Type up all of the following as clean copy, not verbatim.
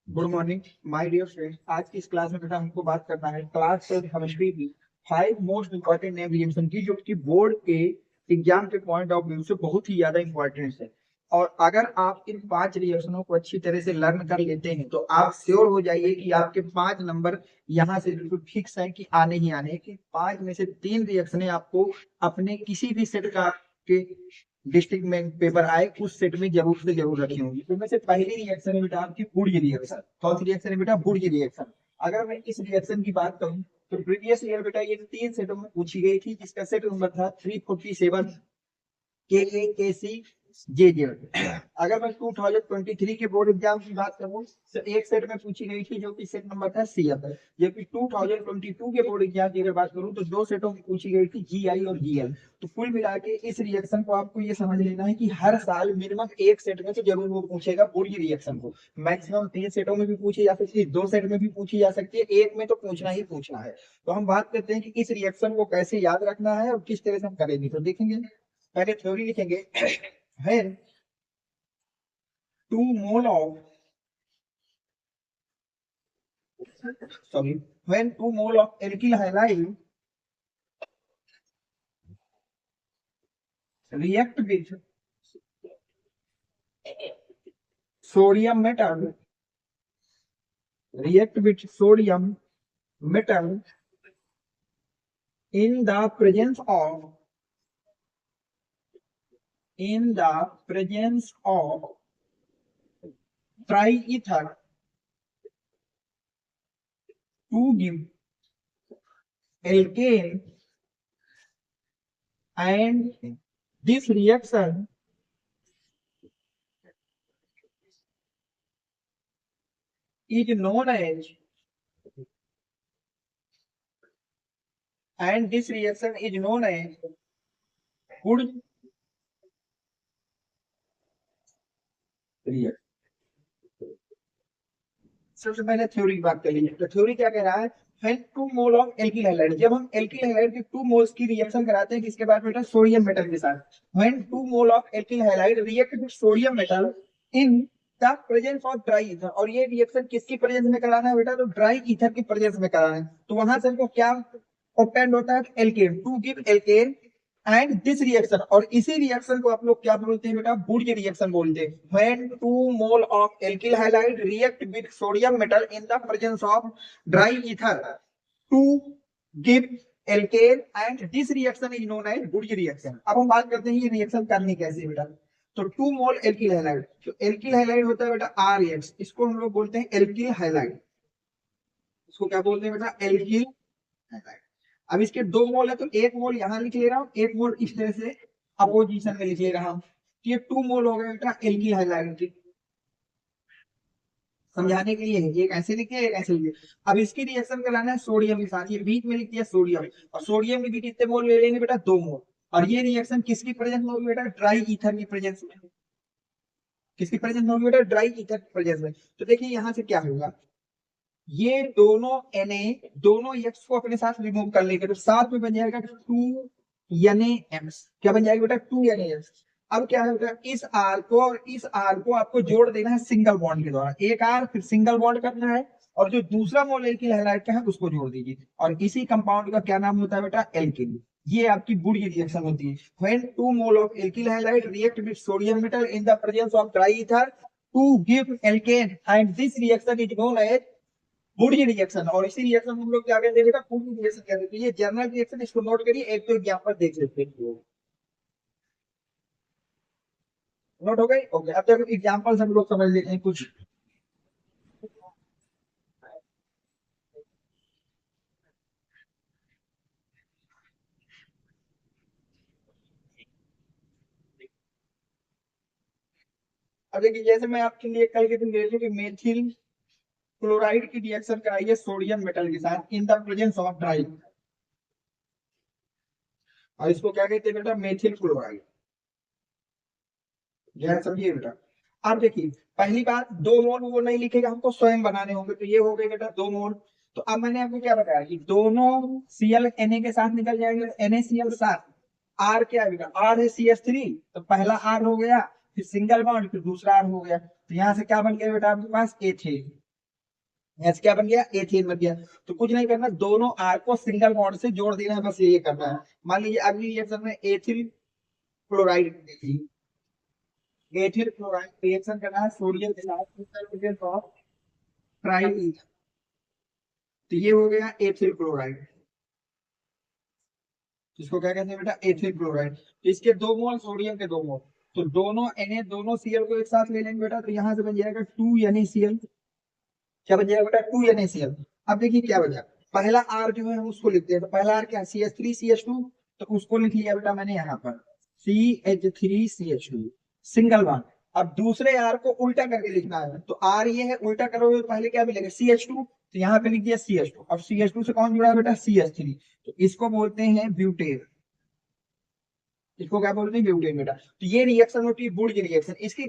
Good morning my dear friend. आज की इस क्लास में बेटा हमको बात करना है क्लास 10 केमिस्ट्री की 5 मोस्ट इंपॉर्टेंट नेम रिएक्शन की, जो कि बोर्ड के एग्जाम के पॉइंट ऑफ व्यू से बहुत ही ज्यादा इंपॉर्टेंट है। और अगर आप इन 5 रिएक्शनों को अच्छी तरह से लर्न कर लेते हैं तो आप श्योर हो जाइए कि आपके 5 नंबर यहाँ से बिल्कुल फिक्स है कि आने ही आने कि 5 में से 3 रिएक्शनें आपको अपने किसी भी सेट का के डिस्ट्रिक्ट में पेपर आए उस सेट में जरूर से जरूर रखी होंगी। उनमें से पहली रिएक्शन है बेटा आपकी बुर्ज रिएक्शन। कौन सी रिएक्शन है बेटा? बुर्ज रिएक्शन। अगर मैं इस रिएक्शन की बात करूं तो प्रीवियस ईयर बेटा ये 3 सेटों में पूछी गई थी, जिसका सेट नंबर था 347 के ए के सी जे जे। अगर मैं 2023 के बोर्ड एग्जाम की बात करूं तो एक सेट में पूछी गई थी, जो कि सेट नंबर था सी एफ। जबकि 2022 के बोर्ड एग्जाम की अगर बात करूं तो 2 सेटों में पूछी गई थी जी आई और जी एल। तो कुल मिला के इस रिएक्शन को आपको ये समझ लेना है कि हर साल मिनिमम एक सेट में तो जरूर वो पूछेगा पूरी रिएक्शन को। मैक्सिमम 3 सेटों में भी पूछी जा सकती है, 2 सेट में भी पूछी जा सकती है, एक में तो पूछना ही पूछना है। तो हम बात करते हैं कि इस रिएक्शन को कैसे याद रखना है और किस तरह से हम करेंगे। तो देखेंगे, पहले थ्योरी लिखेंगे। when 2 mole of when 2 mole of alkyl halide react with sodium metal react with sodium metal in the presence of triether to give alkane, and this reaction is known as Wurtz reaction। सबसे पहले theory की बात कर लीजिए। तो theory क्या कह रहा है? when 2 mole of alkyl halide, जब हम एल्किल हैलाइड के 2 मोल्स की रिएक्शन कराते हैं किसके बाद बेटा? सोडियम मेटल के साथ। when 2 mole of alkyl halide react with sodium metal in the presence of dry ether, और ये रिएक्शन किसकी प्रेजेंस में कराना है बेटा? तो ड्राई ईथर की प्रेजेंस में कराना है। तो वहां से हमको क्या ऑब्टेंड होता है? Alkane, to give alkane and this reaction. और इसी रिएक्शन को आप लोग क्या बोलते हैं बेटा? बुर्ज रिएक्शन बोलते हैं। When 2 mole of alkyl halide react with sodium metal in the presence of dry ether to give alkane and this reaction is known as बुर्ज रिएक्शन। अब हम बात करते हैं ये रिएक्शन करनी कैसे है बेटा। तो 2 मोल एल्किल हैलाइड, तो एल्किल हैलाइड होता है बेटा आर एक्स, इसको हम लोग बोलते हैं एल्किल हैलाइड। इसको क्या बोलते हैं बेटा? Alkyl halide. अब इसके 2 मोल है तो एक मोल यहां लिख ले रहा हूं, एक मोल इस तरह से अपोजिशन में लिख ले रहा हूं। ये 2 मोल हो गए बेटा एल्किल हाइड्रोजन। समझाने के लिए एक ऐसे लिखे एक ऐसे लिखे। अब इसकी रिएक्शन कराना है सोडियम के साथ, ये बीच में लिख दिया सोडियम। और सोडियम के भी कितने मोल ले लेंगे बेटा? 2 मोल। और ये रिएक्शन किसकी प्रेजेंस में होगी बेटा? ड्राई ईथर की प्रेजेंस में। किसकी प्रेजेंस में होगी बेटा? ड्राई ईथर की प्रेजेंस में। तो देखिए यहां से क्या होगा, ये दोनों Na दोनों X को अपने साथ रिमूव कर लेंगे तो साथ में बन जाएगा 2 NaX। क्या बन जाएगा बेटा? 2 NaX। अब क्या है बेटा? इस R को और इस R को आपको जोड़ देना है सिंगल बॉन्ड के द्वारा। एक R फिर सिंगल बॉन्ड करना है और जो दूसरा मोलेक्यूल हैलाइड का है उसको जोड़ दीजिए। और इसी कंपाउंड का क्या नाम होता है बेटा? एल्किल। ये आपकी बुर्ज रिएक्शन होती है। when 2 mole of alkyl halide react with sodium metal in the presence of dry ether to give alkane, and this reaction is known as Burj reaction. और इसी रिएक्शन हम लोग क्या कहते हैं बेटा? बुर्ज रिएक्शन कहते हैं। तो ये जनरल रिएक्शन, इसको नोट करिए, एक तो एग्जांपल देख लेते हैं। नोट हो गई? ओके। अब तक एग्जांपल हम लोग समझ लेते हैं कुछ। अब देखिए, जैसे मैं आपके लिए कल के दिन दे रही कि मेथिल क्लोराइड की रिएक्शन कराइए सोडियम मेटल के साथ इन द प्रेजेंस ऑफ ड्राई, और इसको क्या कहते हैं बेटा? Methyl chloride. ध्यान समझिए बेटा। अब देखिए, पहली बात, 2 मोल वो नहीं लिखेगा, हमको स्वयं बनाने होंगे। तो ये हो गए बेटा 2 मोल। तो अब मैंने आपको क्या बताया कि दोनों Cl Na के साथ निकल जाएंगे, NaCl साथ। R क्या है बेटा? R है CH3, तो पहला R हो गया, फिर सिंगल बॉन्ड, फिर दूसरा R हो गया। तो यहाँ से क्या बन गया बेटा आपके पास? एथिल। एच क्या बन गया, एथेन बन गया। तो कुछ नहीं करना, दोनों आर को सिंगल बॉन्ड से जोड़ देना है, बस ये करना है। मान लीजिए अगली रिएक्शन में ethyl chloride, ethyl chloride reaction करना है सोडियम के साथ ट्राई, तो ये हो गया एथिल क्लोराइड, इसको क्या कहते हैं बेटा, एथिल क्लोराइड। तो इसके 2 मोल सोडियम के 2 मोल, तो दोनों Na दोनों Cl को एक साथ ले लेंगे बेटा, तो यहाँ से बन जाएगा 2NaCl। क्या बन जाएगा बेटा, 2NaCl। अब देखिए क्या बन जाएगा, पहला R जो है हम उसको लिखते हैं, तो पहला R क्या है, CH3CH2, तो उसको लिख लिया बेटा मैंने यहाँ पर CH3CH2 सिंगल बॉन्ड। अब दूसरे R को उल्टा करके लिखना है, तो R ये है, उल्टा करोगे तो पहले क्या मिलेगा, CH2, तो यहाँ पे लिख दिया CH2। अब CH2 से कौन जुड़ा है बेटा, CH3, तो इसको बोलते हैं ब्यूटेन। इसको क्या बोलते हैं, ब्यूटेन बेटा। तो ये रिएक्शन होती है वुड की रिएक्शन। इसकी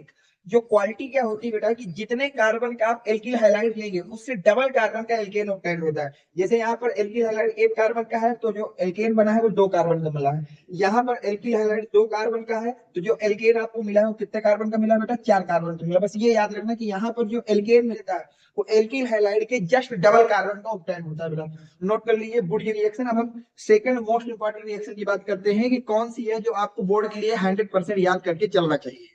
जो क्वालिटी क्या होती है बेटा, कि जितने कार्बन का आप एल्किल हाइलाइड लेंगे उससे डबल कार्बन का एल्केन ऑब्टेन होता है। जैसे यहाँ पर एल्किल हाइलाइड 1 कार्बन का है, तो जो एल्केन बना है वो 2 कार्बन का मिला है। यहाँ पर एल्किल हाइलाइड 2 कार्बन का है, तो जो एल्केन आपको मिला है वो कितने कार्बन का मिला बेटा, 4 कार्बन का मिला। बस ये याद रखना कि यहाँ पर जो एल्केन मिलता है वो एल्किल हाइलाइड के जस्ट डबल कार्बन का ऑब्टेन होता है बेटा। नोट कर लीजिए वुड की रिएक्शन। अब हम सेकंड मोस्ट इंपॉर्टेंट रिएक्शन की बात करते हैं कि कौन सी है जो आपको बोर्ड के लिए 100% याद करके चलना चाहिए।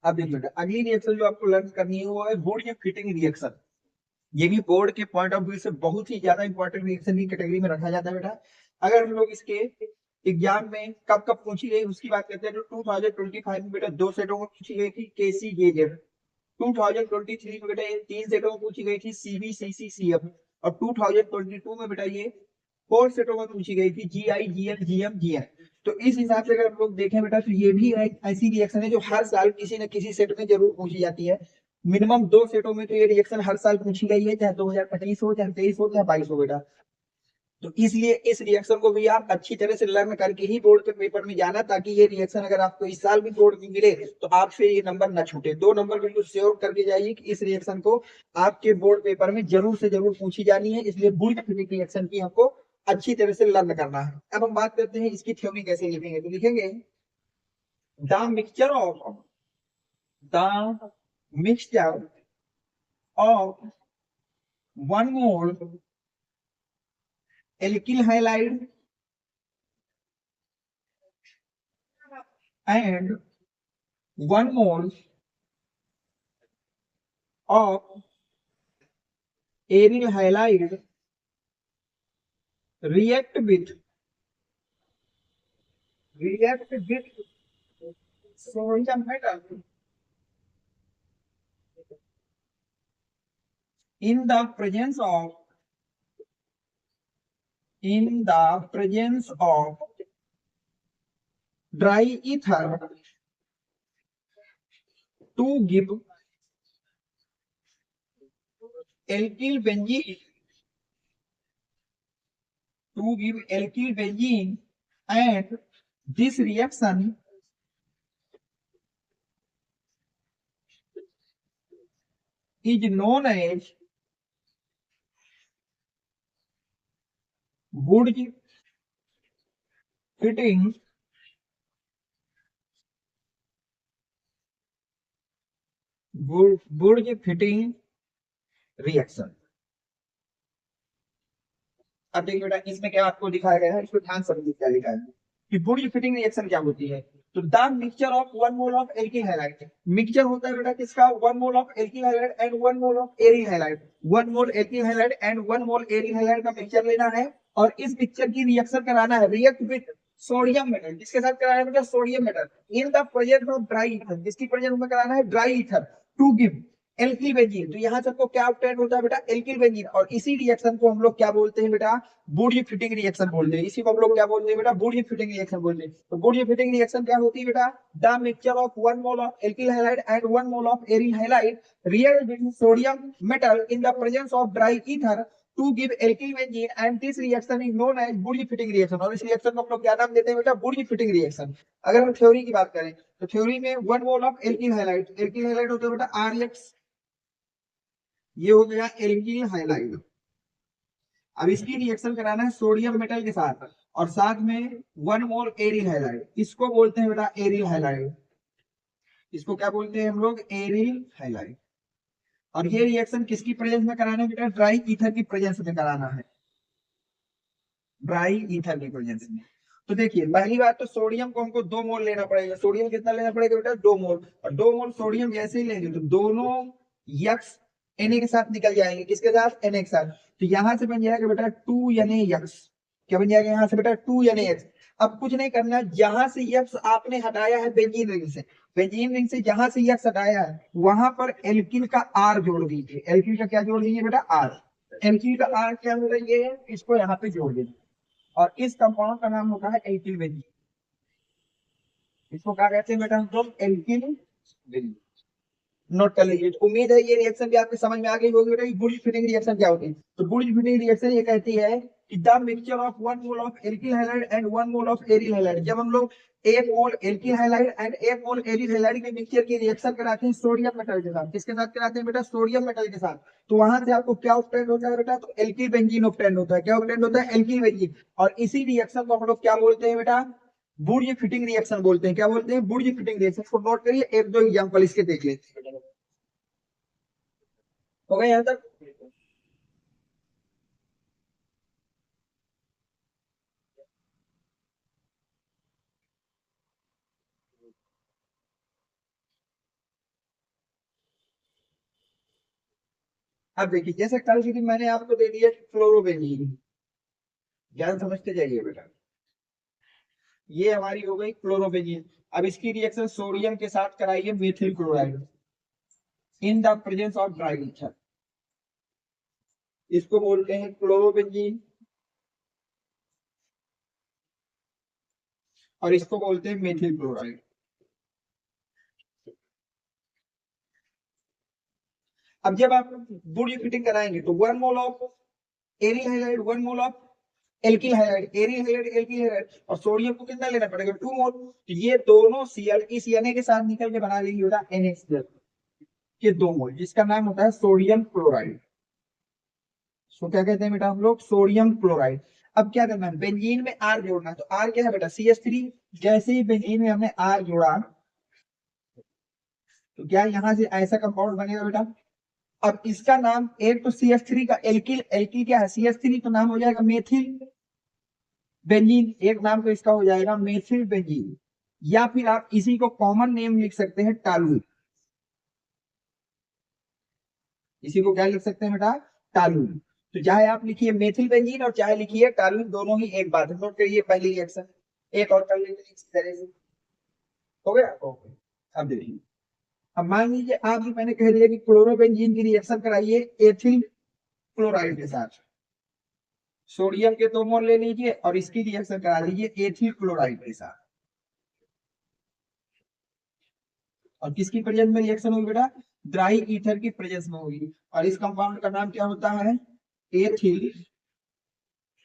अब देखिए बेटा, अगली रिएक्शन जो आपको लर्न करनी है वो है बोर्ड की फिटिंग रिएक्शन। ये भी बोर्ड के पॉइंट ऑफ व्यू से बहुत ही ज्यादा इंपॉर्टेंट रिएक्शन की कैटेगरी में रखा जाता है बेटा। अगर हम लोग इसके एग्जाम में कब कब पूछी गई उसकी बात करते हैं, तो 2025 में बेटा 2 सेटों में पूछी गई थी KCJZ। 2023 में बेटा ये 3 सेटों में पूछी गई थी CBCCCF। और 2022 में बेटा ये 4 सेटों में पूछी गई थी GI GM GM GN। तो इस हिसाब से अगर हम लोग देखें बेटा, तो ये भी एक ऐसी रिएक्शन है जो हर साल किसी न किसी सेट में जरूर पूछी जाती है। मिनिमम 2 सेटों में तो ये रिएक्शन हर साल पूछी गई है, चाहे 2025 हो, चाहे 23 हो, चाहे 22 हो बेटा। तो इसलिए इस रिएक्शन को भी आप अच्छी तरह से लर्न करके ही बोर्ड के पेपर में जाना, ताकि ये रिएक्शन अगर आपको इस साल भी बोर्ड में मिले तो आपसे ये नंबर ना छूटे। 2 नंबर बिल्कुल श्योर करके जाइए कि इस रिएक्शन को आपके बोर्ड पेपर में जरूर से जरूर पूछी जानी है, इसलिए बुल्ट रिएक्शन की हमको अच्छी तरह से लर्न करना है। अब हम बात करते हैं इसकी थ्योरी कैसे लिखेंगे, तो लिखेंगे the mixture of the mixture of 1 mole alkyl halide and 1 mole of aryl halide react with sodium metal in the presence of dry ether to give alkyl benzene and this reaction is known as Wurtz fitting reaction. अब देखिए बेटा, इसमें क्या आपको दिखाया गया है, इसको ध्यान से समझिए क्या लिखा है कि बुर्ज फिटिंग रिएक्शन क्या होती है। तो the mixture of 1 mole of alkyl halide, mixture होता है बेटा किसका, 1 mole of alkyl halide and 1 mole of aryl halide. 1 mole alkyl halide and 1 mole aryl halide का मिक्सचर लेना है, और इस मिक्सचर की रिएक्शन कराना है, रिएक्ट विद सोडियम मेटल। किसके साथ कराना है बेटा, sodium metal in the presence of dry ether. किसकी प्रेजेंस में कराना है, dry ether to give alkyl benzene. तो यहाँ सबको क्या ऑब्टेन होता है बेटा, एल्किल बेंजीन। और इसी रिएक्शन को हम लोग क्या बोलते हैं बेटा, बुर्ज फिटिंग रिएक्शन बोलते हैं। इसी को हम लोग क्या बोलते हैं बेटा, बुर्ज फिटिंग रिएक्शन बोलते हैं। तो बुर्ज फिटिंग रिएक्शन क्या होती है बेटा, the mixture of 1 mole of alkyl halide and 1 mole of aryl halide react with sodium metal in the presence of dry ether to give alkyl benzene and this reaction is known as बुर्ज Fittig reaction. और इस reaction को हम लोग क्या नाम देते हैं बेटा, बुर्ज फिटिंग रिएक्शन। अगर हम थ्योरी की बात करें, तो थ्योरी में 1 मोल ऑफ एल्किल हाइलाइड होता है बेटा RX, ये हो गया एल्किल हाइलाइड। अब इसकी रिएक्शन कराना है सोडियम मेटल के साथ, और साथ में 1 मोल एरिल हैलाइड। इसको बोलते हैं बेटा एरिल हैलाइड। इसको क्या बोलते हैं हम लोग? Aryl halide. और ये रिएक्शन किसकी प्रेजेंस में कराना है बेटा? ड्राई ईथर की प्रेजेंस में कराना है, ड्राई ईथर की प्रेजेंस में। तो देखिए पहली बात तो सोडियम को हमको 2 मोल लेना पड़ेगा। सोडियम कितना लेना पड़ेगा बेटा? 2 मोल। और 2 मोल सोडियम जैसे ही लेंगे तो दोनों यक्स Na के साथ निकल जाएंगे। किसके साथ? Na के साथ। तो यहां से बन जाएगा बेटा 2Na यक्स। क्या बन जाएगा यहाँ से बेटा? 2Na x. अब कुछ नहीं करना, जहां से यक्स आपने हटाया है बेंजीन रिंग से, बेंजीन रिंग से जहां से यक्स हटाया है वहां पर एल्किल का आर जोड़ दीजिए। एल्किल का क्या जोड़ दीजिए बेटा? आर। एल्किल का आर क्या हो रही है? इसको यहाँ पे जोड़ दीजिए। और इस कंपाउंड का नाम होता है एल्किल बेंजीन। इसको क्या कहते हैं बेटा? हम लोग एल्किल बेंजीन। नोट कर लीजिए। तो उम्मीद है ये रिएक्शन भी आपके समझ में आ गई होगी बेटा। बुलिश फिटिंग रिएक्शन क्या होती है? तो बुलिश फिटिंग रिएक्शन ये कहती है कि the mixture of 1 mole of alkyl halide and 1 mole of aryl halide. जब हम लोग 1 mole alkyl halide and 1 mole aryl halide के मिक्सचर की रिएक्शन कराते हैं सोडियम मेटल के साथ। किसके साथ कराते हैं बेटा? सोडियम मेटल के साथ। तो वहां से आपको क्या ऑब्टेन होता है बेटा? तो एल्किल बेंजीन ऑब्टेन होता है। क्या ऑब्टेन होता है? Alkyl benzene. और इसी रिएक्शन को हम लोग क्या बोलते हैं बेटा? बुर्ज फिटिंग रिएक्शन बोलते हैं। क्या बोलते हैं? बुर्ज फिटिंग रिएक्शन। को नोट करिए, एक दो एग्जांपल इसके देख लेते हैं। हो गया यहाँ तक? अब देखिए जैसे कल की दिन मैंने आपको दे दिया क्लोरोबेंजीन, ध्यान समझते जाइए बेटा। ये हमारी हो गई क्लोरोबेंजीन। अब इसकी रिएक्शन सोडियम के साथ कराइए methyl chloride in the presence of dry ether. इसको बोलते हैं क्लोरोबेंजीन और इसको बोलते हैं मेथिल क्लोराइड। अब जब आप बुर्ज फिटिंग कराएंगे तो 1 mole of aryl halide, 1 mole of alkyl halide, aryl halide alkyl halide, और सोडियम को कितना लेना पड़ेगा? 2 मोल। तो ये दोनों Cl इस Na के साथ निकल के बना देंगे बेटा NaCl के 2 मोल, जिसका नाम होता है सोडियम क्लोराइड। तो क्या कहते हैं बेटा हम लोग? Sodium chloride. अब क्या करना है? बेंजीन में आर जोड़ना है। तो आर क्या है बेटा? CH3। जैसे ही बेंजीन में हमने आर जोड़ा तो क्या यहाँ से ऐसा कंपाउंड बनेगा बेटा? अब इसका नाम, एक तो CH3 का एल्किल, एल्किल क्या है? CH3, तो नाम हो जाएगा मेथिल बेंजीन। एक नाम तो इसका हो जाएगा मेथिल बेंजीन, या फिर आप इसी को कॉमन नेम लिख सकते हैं टालून। इसी को क्या लिख सकते हैं बेटा? टालून। तो चाहे आप लिखिए मेथिल बेंजीन और चाहे लिखिए टालून, दोनों ही एक बात है। नोट करिए पहली रिएक्शन। एक और कर लेते हैं इसी तरह से। हो गया? ओके। अब देखिए, अब मान लीजिए आपसे मैंने कह दिया कि क्लोरोबेंजीन की रिएक्शन कराइए एथिल क्लोराइड के साथ। सोडियम के 2 मोल ले लीजिए और इसकी रिएक्शन करा लीजिए एथिल क्लोराइड के साथ। और किसकी प्रेजेंस में रिएक्शन होगी बेटा? ड्राई ईथर की प्रेजेंस में होगी। और इस कंपाउंड का नाम क्या होता है? Ethyl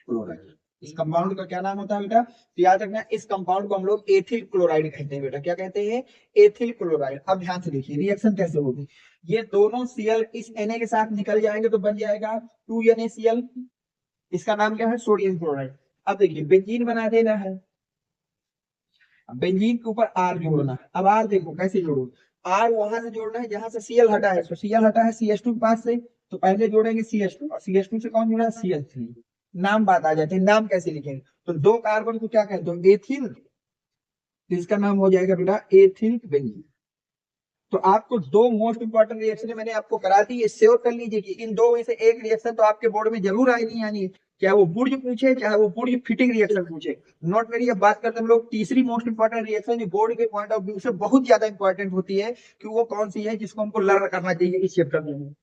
chloride. इस कंपाउंड का क्या नाम होता है बेटा? तो याद रखना, इस कंपाउंड को हम लोग एथिल क्लोराइड कहते हैं बेटा। क्या कहते हैं? Ethyl chloride. अब ध्यान से देखिए रिएक्शन कैसे होगी। ये दोनों Cl इस Na के साथ निकल जाएंगे तो बन जाएगा 2NaCl। इसका नाम क्या है? Sodium chloride. अब देखिए बेंजीन बना देना है, बेंजीन के ऊपर आर जोड़ना है। अब आर देखो कैसे जोड़ो। आर वहां से जोड़ना है जहां से Cl हटा है। तो Cl हटा है CH2 के पास से, तो पहले जोड़ेंगे CH2, और CH2 से कौन जुड़ा है? CH3। नाम बात आ जाती है, नाम कैसे लिखेंगे? तो 2 कार्बन को क्या कहते हैं? एथिल। तो इसका नाम हो जाएगा बेटा एथिल बेंजीन। तो आपको दो मोस्ट इंपॉर्टेंट रिएक्शन मैंने आपको करा दी, ये श्योर कर लीजिए कि इन दो में से एक रिएक्शन तो आपके बोर्ड में जरूर आएगी, यानी चाहे वो बुर्ज पूछे चाहे वो बुर्ज फिटिंग रिएक्शन पूछे। नोट करिए। अब बात करते हैं हम लोग तीसरी मोस्ट इंपॉर्टेंट रिएक्शन, जो बोर्ड के पॉइंट ऑफ व्यू से बहुत ज्यादा इंपॉर्टेंट होती है, कि वो कौन सी है जिसको हमको लर्न करना चाहिए इस चैप्टर में।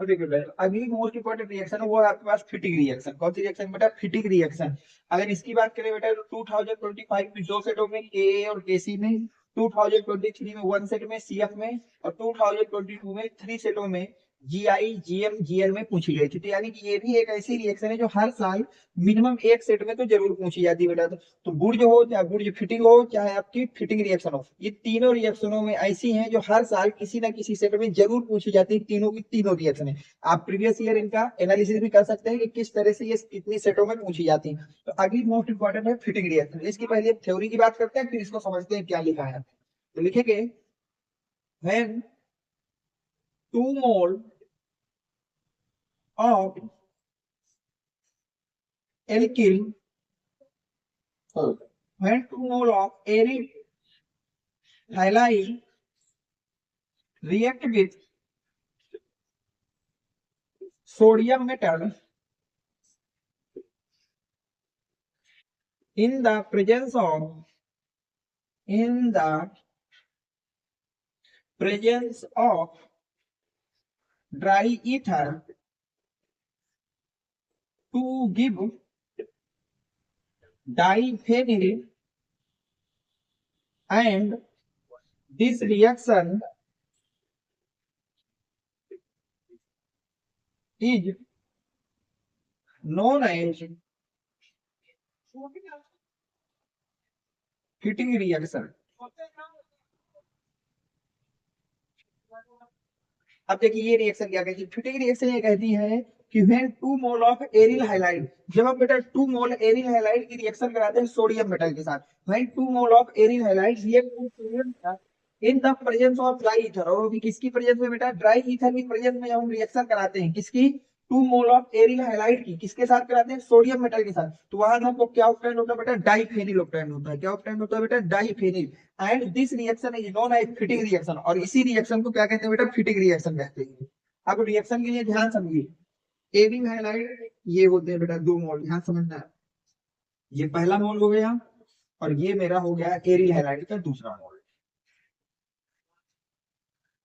तो देखिए भाई, अगली मोस्ट इंपॉर्टेंट रिएक्शन है वो है आपके पास फिटिंग रिएक्शन। कौन सी रिएक्शन बेटा? Fitting reaction. अगर इसकी बात करें बेटा तो 2025 में 2 सेटों में के और केसी में, 2023 में 1 सेट में CF में, और 2022 में 3 सेटों में जीआई, जीएम, जीएल में पूछी गई थी। तो यानी कि ये भी एक ऐसी रिएक्शन है जो हर साल मिनिमम एक सेट में तो जरूर पूछी जाती है बेटा। तो बुर्ज हो, चाहे बुर्ज फिटिंग हो, चाहे आपकी फिटिंग रिएक्शन हो, ये तीनों रिएक्शनों में ऐसी हैं जो हर साल किसी ना किसी सेट में जरूर पूछी जाती है। तीनों की तीनों रिएक्शन है। आप प्रीवियस ईयर इनका एनालिसिस भी कर सकते हैं कि किस तरह से ये कितनी सेटों में पूछी जाती है। तो अगली मोस्ट इंपॉर्टेंट है फिटिंग रिएक्शन। इसकी पहले थ्योरी की बात करते हैं, फिर इसको समझते हैं क्या लिखा है। तो लिखेंगे, when 2 mole of alkyl, when 2 mole of aryl halide react with sodium metal in the presence of dry ether to give diphenyl, and this reaction is known as fitting reaction। अब देखिए ये रिएक्शन क्या कहती है, fitting reaction ये कहती है कि when 2 mole of aryl halide, जब हम बेटा 2 मोल एरिल हाइलाइड की रिएक्शन कराते हैं सोडियम मेटल के साथ, when 2 mole of aryl halide react with sodium in the presence of dry ether, और भी किसकी प्रेजेंस में बेटा, ड्राई ईथर की प्रेजेंस में जब हम रिएक्शन कराते हैं, किसकी, 2 मोल ऑफ एरिल हाइलाइड की, किसके साथ कराते हैं, सोडियम मेटल के साथ, तो वहां हमको क्या ऑब्टेन होता है बेटा, डाइफेनिल ऑब्टेन होता है। क्या ऑब्टेन होता है बेटा, diphenyl. And this reaction is known as Fittig reaction, और इसी रिएक्शन को क्या कहते हैं बेटा, फिटिंग रिएक्शन कहते हैं। अब रिएक्शन के लिए ध्यान समझिए, एरिल हाइलाइड ये होते हैं बेटा 2 मोल, ध्यान समझना है। ये पहला मोल हो गया, और ये मेरा हो गया एरिल हाइलाइड का दूसरा मोल।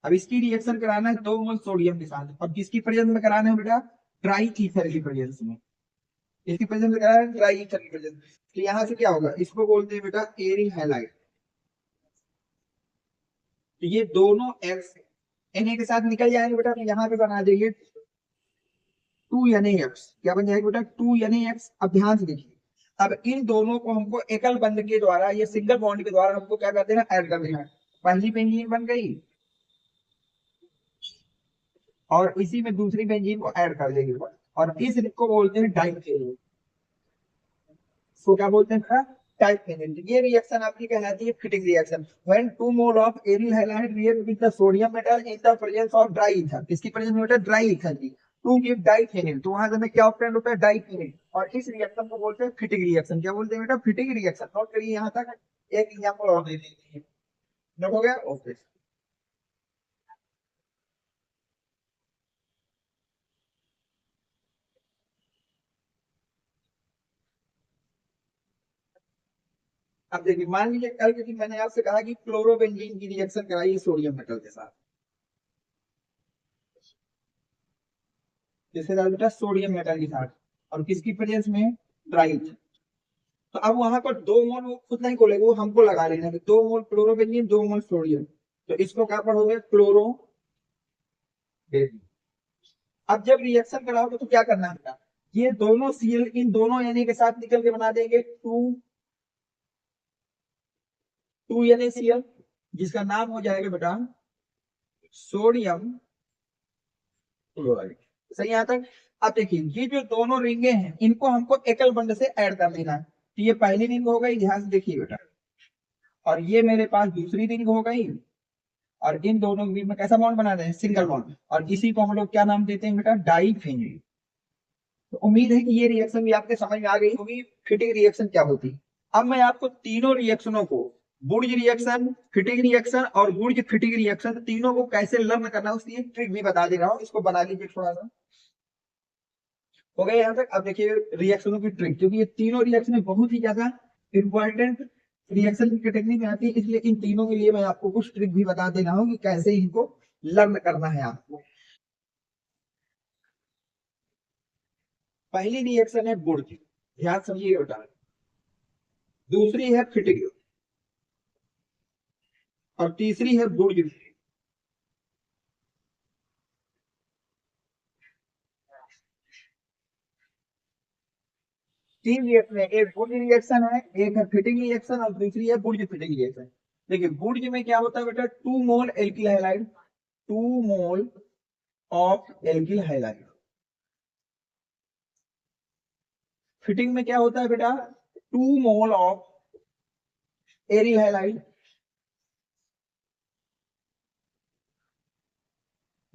अब इसकी रिएक्शन कराना है 2 मोल सोडियम के साथ, और किसकी प्रेजेंस में कराना है बेटा, ट्राई ईथर की प्रेजेंस में। इसकी प्रेजेंस में कराना है ट्राई ईथर की प्रेजेंस। तो यहाँ से क्या होगा, इसको बोलते हैं बेटा एरिल हाइलाइड। तो ये दोनों एक्स एन के साथ निकल जाएंगे बेटा, तो यहाँ पे बना देंगे 2 NaX। क्या बन जाएगा बेटा, 2 NaX। अब ध्यान से देखिए, अब इन दोनों को हमको एकल बंध के द्वारा, ये सिंगल बॉन्ड के द्वारा हमको क्या कर देना, ऐड कर देना है। पहली बेंजीन बन गई, और इसी में दूसरी बेंजीन को ऐड कर देंगे, और इस को बोलते हैं डाइफेनिल। इसको क्या बोलते हैं, डाइफेनिल। ये रिएक्शन आपकी कहलाती है fitting reaction. When 2 mole of aryl halide react with the sodium metal in the presence of dry ether, किसकी प्रेजेंस में बेटा, ड्राई ईथर की, टू गिव डाइफेनिल। तो वहां हमें क्या ऑब्टेन होता है, डाइफेनिल। और इस रिएक्शन को बोलते हैं फिटिंग रिएक्शन। क्या बोलते हैं बेटा, फिटिंग रिएक्शन। नोट करिए यहाँ तक। एक एग्जांपल और दे देते हैं, नोट हो गया, ओके। अब देखिए, मान लीजिए कल के दिन मैंने आपसे कहा कि क्लोरोबेंजीन की रिएक्शन कराई है सोडियम मेटल के साथ, किसके साथ बेटा, सोडियम मेटल के साथ, और किसकी प्रेजेंस में, ड्राई। तो अब वहां पर 2 मोल वो खुद नहीं खोलेगा, वो हमको लगा लेना है। 2 मोल क्लोरोबेंजीन, 2 मोल सोडियम, तो इसको क्या पढ़ोगे, क्लोरो। अब जब रिएक्शन कराओगे तो क्या करना है, ये दोनों सीएल इन दोनों एन के साथ निकल के बना देंगे टू NaCl, जिसका नाम हो जाएगा बेटा सोडियम क्लोराइड। सही यहाँ तक। अब देखिए, ये जो दोनों रिंगे हैं, इनको हमको एकल बंध से ऐड कर देना है। तो ये पहली रिंग हो गई, ध्यान से देखिए बेटा, और ये मेरे पास दूसरी रिंग हो गई, और इन दोनों के बीच में कैसा बॉन्ड बना रहे हैं, सिंगल बॉन्ड, और इसी को हम लोग क्या नाम देते हैं बेटा, डाइफेनिल। तो उम्मीद है कि ये रिएक्शन भी आपके समझ में आ गई होगी, फिटिंग रिएक्शन क्या होती है। अब मैं आपको तीनों रिएक्शनों को, बुर्ज रिएक्शन, फिटिंग रिएक्शन और बुर्ज फिटिंग रिएक्शन, तीनों को कैसे लर्न करना है उसकी एक ट्रिक भी बता दे रहा हूँ। इसको बना लीजिए थोड़ा सा, हो गया यहाँ तक। अब देखिए रिएक्शनों की ट्रिक, क्योंकि ये तीनों रिएक्शन बहुत ही ज्यादा इंपॉर्टेंट रिएक्शन की कैटेगरी में आती है, इसलिए इन तीनों के लिए मैं आपको कुछ ट्रिक भी बता दे रहा हूँ कि कैसे इनको लर्न करना है आपको। पहली रिएक्शन है बुर्ज, ध्यान समझिए बेटा। दूसरी है फिटिंग, और तीसरी है बुर्ज। तीन रिएक्शन है, एक बुर्ज रिएक्शन है, एक है फिटिंग रिएक्शन और दूसरी है बुर्ज फिटिंग रिएक्शन। देखिए बुर्ज में क्या होता है बेटा, 2 mole alkyl halide, 2 mole of alkyl halide. Fittig में क्या होता है बेटा, 2 मोल ऑफ एरिल हैलाइड।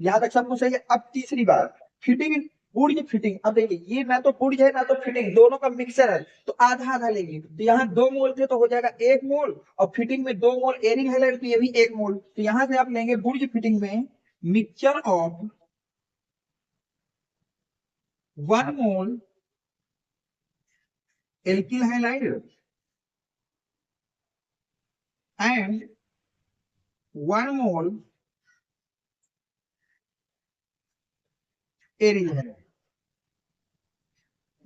यहां तक सब कुछ सही है। अब तीसरी बात, फिटिंग, बुर्ज फिटिंग। अब देखिए ये ना तो बुर्ज है ना तो फिटिंग, दोनों का मिक्सर है, तो आधा आधा लेंगे। तो यहाँ 2 मोल थे तो हो जाएगा 1 मोल, और फिटिंग में 2 मोल एरिल हैलाइड, तो ये भी 1 मोल। तो यहाँ से आप लेंगे बुर्ज फिटिंग में mixture of 1 mole alkyl halide and 1 mole aryl halide.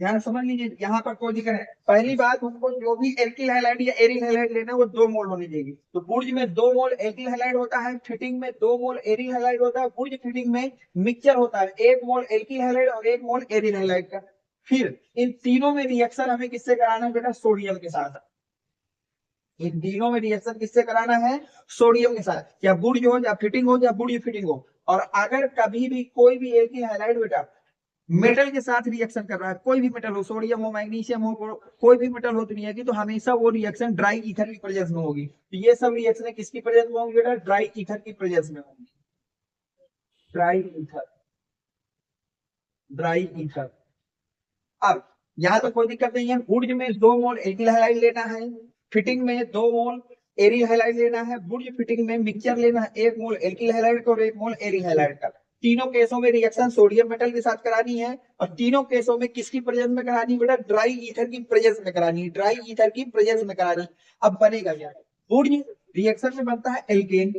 ध्यान समझ लीजिए, यहाँ पर कोई दिक्कत है। पहली बात, हमको जो भी एल्किल हैलाइड या एरिल हैलाइड लेना है वो 2 मोल होनी चाहिए। तो बुर्ज में 2 मोल एल्किल हैलाइड होता है, फिटिंग में 2 मोल एरिल हैलाइड होता है, बुर्ज फिटिंग में मिक्सचर होता है 1 मोल एल्किल हैलाइड और 1 मोल एरिल हैलाइड का। फिर इन तीनों में रिएक्शन हमें किससे कराना है बेटा, सोडियम के साथ। इन तीनों में रिएक्शन किससे कराना है, सोडियम के साथ, या बुर्ज हो या फिटिंग हो या बुर्ज फिटिंग हो। और अगर कभी भी कोई भी एल्किल हैलाइड बेटा मेटल के साथ रिएक्शन कर रहा है, कोई भी मेटल हो, सोडियम हो, मैग्नीशियम हो, कोई भी मेटल हो दुनिया की, तो हमेशा वो रिएक्शन ड्राई ईथर की प्रेजेंस में होगी। तो ये सब रिएक्शन किसकी प्रेजेंस में होंगी बेटा, ड्राई ईथर की प्रेजेंस में होंगी। Dry ether, dry ether. अब यहाँ तो कोई दिक्कत नहीं है, बुर्ज में 2 मोल एल्किल हैलाइड लेना है, फिटिंग में 2 मोल एरिल हैलाइड लेना है, बुर्ज फिटिंग में मिक्सचर लेना है 1 मोल एल्किल हैलाइड का और 1 मोल एरिल हैलाइड का। तीनों केसों में रिएक्शन सोडियम मेटल के साथ करानी है, और तीनों केसों में किसकी प्रेजेंस में करानी है बेटा, ड्राई ईथर की प्रेजेंस में करानी है, ड्राई ईथर की प्रेजेंस में करानी है। अब बनेगा क्या, बुर्ज रिएक्शन में बनता है एल्केन,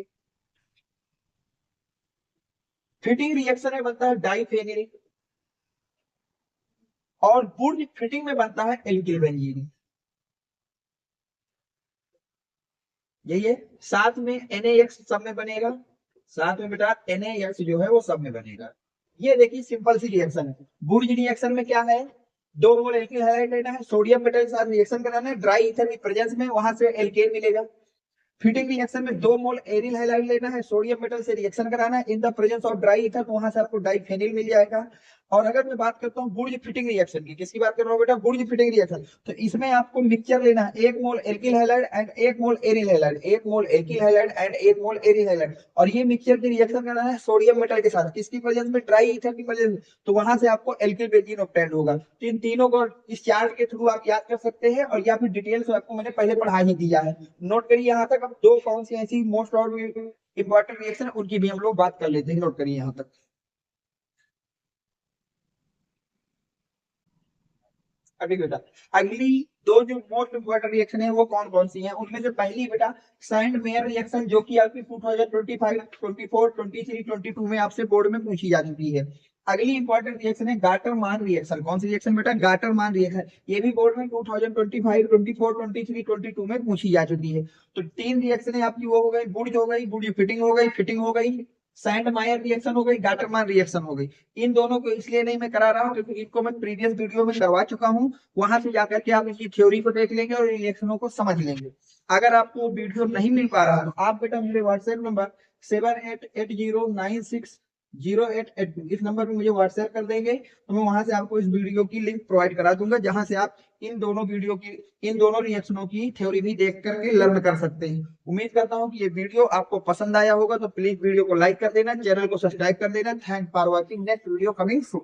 फिटिंग रिएक्शन में बनता है डाइफेनिल, और बुर्ज फिटिंग में बनता है एल्किल बेंजीन। यही है, साथ में NaX सब में बनेगा, साथ में बेटा NaX जो है वो सब में बनेगा। ये देखिए सिंपल सी रिएक्शन है। बुर्ज रिएक्शन में क्या है, 2 मोल एल्किल हैलाइड लेना है, सोडियम मेटल के साथ रिएक्शन कराना है, ड्राई ईथर की प्रेजेंस में, वहां से एल्केन मिलेगा। फिटिंग रिएक्शन में 2 मोल एरिल हैलाइड लेना है, सोडियम मेटल से रिएक्शन कराना है इन the presence of dry ether, तो वहां से आपको डाइफेनिल मिल जाएगा। और अगर मैं बात करता हूँ बुर्ज फिटिंग रिएक्शन की, किसकी बात कर रहा हूँ बेटा, बुर्ज फिटिंग रिएक्शन, तो इसमें आपको मिक्सचर लेना है 1 mole alkyl halide and 1 mole aryl halide, 1 mole alkyl halide and 1 mole aryl halide, और ये मिक्सचर की रिएक्शन करना है सोडियम मेटल के साथ, किसकी प्रेजेंस में, ड्राई ईथर की प्रेजेंस में, तो वहां से आपको एल्किल बेंजीन ऑब्टेन होगा। तो इन तीनों को इस चार्ट के थ्रू आप याद कर सकते हैं, और या फिर डिटेल्स आपको मैंने पहले पढ़ा ही दिया है, नोट करिए यहाँ तक। अब दो कौन सी ऐसी मोस्ट और इंपॉर्टेंट रिएक्शन उनकी भी हम लोग बात कर लेते हैं, नोट करिए यहाँ तक। अभी बेटा अगली दो जो मोस्ट इंपॉर्टेंट रिएक्शन है वो कौन कौन सी हैं, उनमें से पहली बेटा सैंड मेयर रिएक्शन, जो कि आपकी 2025, 24, 23, 22 में आपसे बोर्ड में पूछी जा चुकी है। अगली इंपॉर्टेंट रिएक्शन है गाटर मान रिएक्शन। कौन सी रिएक्शन बेटा, गाटर मान रिएक्शन, ये भी बोर्ड में 2025, 24, 23, 22 में पूछी जा चुकी है। तो तीन रिएक्शन है आपकी, वो हो गई बुर्ज हो गई, बुर्ज फिटिंग हो गई, फिटिंग हो गई, सैंड मायर रिएक्शन हो गई, गाटरमान रिएक्शन हो गई। इन दोनों को इसलिए नहीं मैं करा रहा हूँ क्योंकि इनको मैं प्रीवियस वीडियो में करवा चुका हूँ, वहां से जाकर के आप इसकी थ्योरी को देख लेंगे और रिएक्शनों को समझ लेंगे। अगर आपको वीडियो नहीं मिल पा रहा तो आप बेटा मेरे व्हाट्सएप नंबर 7880960882 इस नंबर पे मुझे व्हाट्सएप कर देंगे, तो मैं वहां से आपको इस वीडियो की लिंक प्रोवाइड करा दूंगा, जहां से आप इन दोनों रिएक्शनों की थ्योरी भी देख करके लर्न कर सकते हैं। उम्मीद करता हूँ कि ये वीडियो आपको पसंद आया होगा, तो प्लीज वीडियो को लाइक कर देना, चैनल को सब्सक्राइब कर देना। Thank for watching, next video coming soon.